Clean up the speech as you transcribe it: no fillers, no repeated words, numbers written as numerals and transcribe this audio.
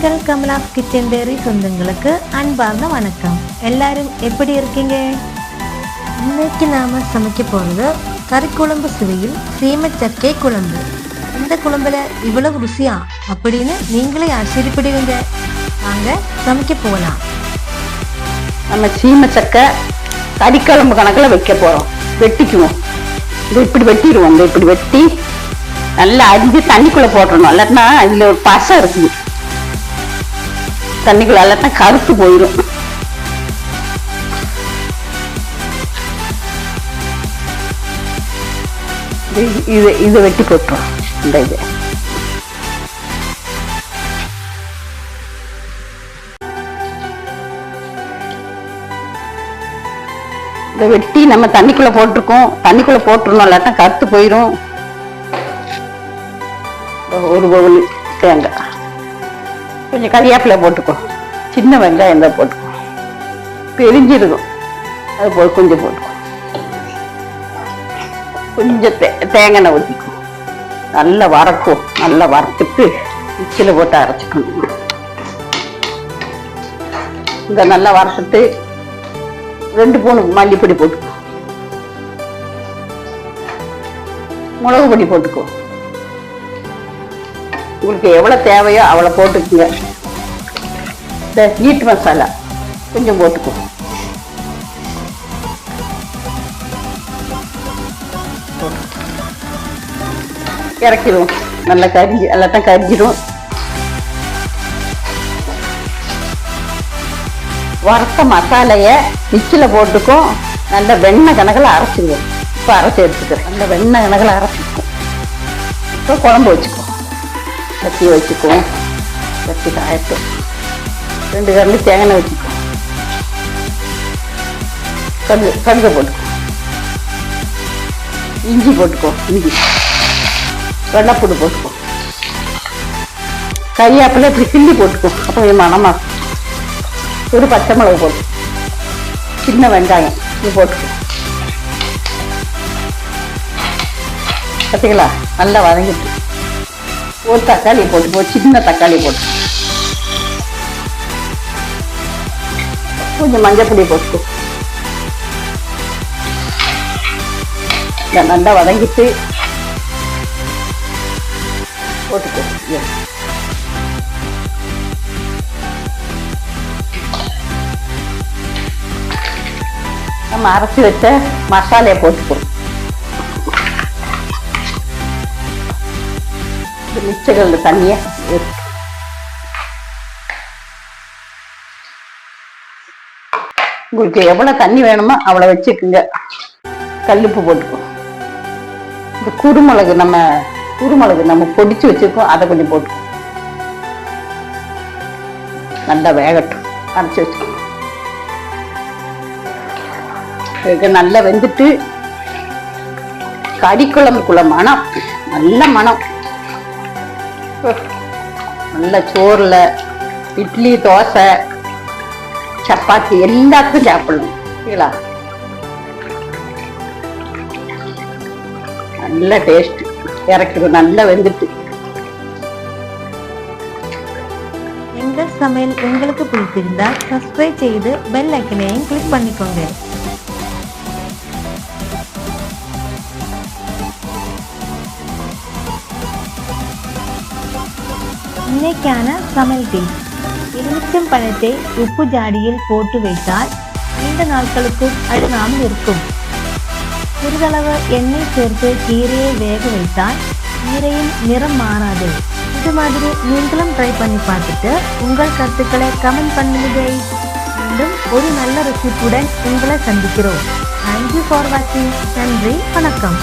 எங்கள் Kamala's kitchen diary சொந்தங்களுக்கு அன்பார்ந்த வணக்கம். எல்லாரும் எப்படி இருக்கீங்க? இன்னைக்கு நாம சமைக்க போறது கறிக்குழம்பு சுவையில் சீமச்சக்கை குழம்பு. இந்த குழம்புல இவ்வளவு ருசியா அப்படின்னு நீங்களே ஆச்சரியப்படுவீங்க. வாங்க சமைக்க போகலாம். நம்ம சீமச்சக்கை கறிக்குழம்பு கணக்கில் வைக்க போறோம். வெட்டிக்குவோம். இது இப்படி வெட்டிடுவோம். இப்படி வெட்டி நல்லா அரிஞ்சு தண்ணிக்குள்ள போட்டுறணும். இல்லாட்டினா இதுல ஒரு பசை இருக்குது. தண்ணிக்குள்ள இல்லாட்டினா கருத்து போயிடும். இது வெட்டி போட்டுரும். இந்த இது இதை வெட்டி நம்ம தண்ணிக்குள்ள போட்டிருக்கோம். தண்ணிக்குள்ள போட்டுருணும், இல்லாட்டா கருத்து போயிடும். ஒரு பவுல் தேங்காய், கொஞ்சம் கறிவேப்பிலை போட்டுக்கோ, சின்ன வெங்காயம் தான் போட்டுக்கோ, பெரிஞ்சிருக்கும் அது கொஞ்சம் போட்டுக்கோ, கொஞ்சம் தேங்காய் எண்ணெய் ஊற்றிக்கும். நல்லா வறக்கும். நல்லா வறுத்துட்டு மிக்சியில் போட்டு அரைச்சிக்கணும். இந்த நல்லா வறுத்துட்டு 2 ஸ்பூன் மல்லிப்பொடி போட்டுக்கோ, மிளகு பொடி போட்டுக்கோ. உங்களுக்கு எவ்வளவு தேவையோ அவ்வளோ போட்டுக்குங்க. இந்த மீட் மசாலா கொஞ்சம் போட்டுக்கோ. இறக்கிடுவோம். நல்லா கரிஞ்சி எல்லாத்தான் கரிஞ்சிடும். வறுத்த மசாலைய மிக்சியில் போட்டுக்கும். நல்ல வெண்ணெய் கணக்கில் அரைச்சிடுவோம். இப்போ அரைச்சி எடுத்துக்கிறேன். நல்ல வெண்ணெய் கணக்கில் அரைச்சிக்கும். இப்போ குழம்பு வச்சுக்கோ. கத்தி வச்சுக்குவோம். கத்தி காயட்டும். 2 கரண்டி தேங்காய் வச்சுக்குவோம். கடுகு போட்டுக்கோ. இஞ்சி போட்டுக்கோ. இஞ்சி வெள்ளைப்பூடு போட்டுக்கோ. கறிவேப்பிலை இப்படி கிள்ளி போட்டுக்கோ. அப்போ மணமா. ஒரு பச்சை மிளகு போட்டு, சின்ன வெங்காயம் இது போட்டுக்கோ. பார்த்தீங்களா? நல்லா வதங்கிட்டு ஒரு தக்காளி போட்டுக்கோ. சின்ன தக்காளி போட்டு கொஞ்சம் மஞ்சள் பொடி போட்டுக்கோ. நல்லா வதங்கிட்டு போட்டுக்கோ. நம்ம அரைச்சி வச்ச மசாலையை போட்டுக்கோ. மிச்சகல்ல தண்ணிய உங்களுக்கு எவ்வளவு தண்ணி வேணுமோ அவ்வளவு வச்சுக்குங்க. கல்லுப்பு போட்டுக்கோ. இந்த குருமிளகு நம்ம பொடிச்சு வச்சிருக்கோம். அதை கொஞ்சம் போட்டுக்கோ. நல்லா வேகட்டும். அரைச்சி வச்சுக்கோ. நல்லா வெந்துட்டு கறிக்குழம்புக்குள்ள மனம், நல்ல மனம். நல்ல சோறுல, இட்லி, தோசை, சப்பாத்தி எல்லாத்துக்கும் சாப்பிடணும். சரிங்களா? நல்ல டேஸ்ட். இறக்கிடும். நல்லா வெந்துட்டு. எங்கள் சமையல் உங்களுக்கு பிடிச்சிருந்தால் சப்ஸ்கிரைப் செய்து பெல் ஐக்கனையும் கிளிக் பண்ணிக்கோங்க. இன்னைக்கான சமையல் டிப்: எலுமிச்சம் பழத்தை உப்பு ஜாடியில் போட்டு வைத்தால் நீண்ட நாட்களுக்கும் அழுகாமல் இருக்கும். சிறிதளவு எண்ணெய் சேர்த்து கீரையை வேக வைத்தால் கீரையின் நிறம் மாறாது. இது மாதிரி நீங்களும் ட்ரை பண்ணி பார்த்துட்டு உங்கள் கருத்துக்களை கமெண்ட் பண்ணுங்க. மீண்டும் ஒரு நல்ல ரெசிபியுடன் உங்களை சந்திக்கிறோம். தேங்க்யூ ஃபார் வாட்சிங். நன்றி, வணக்கம்.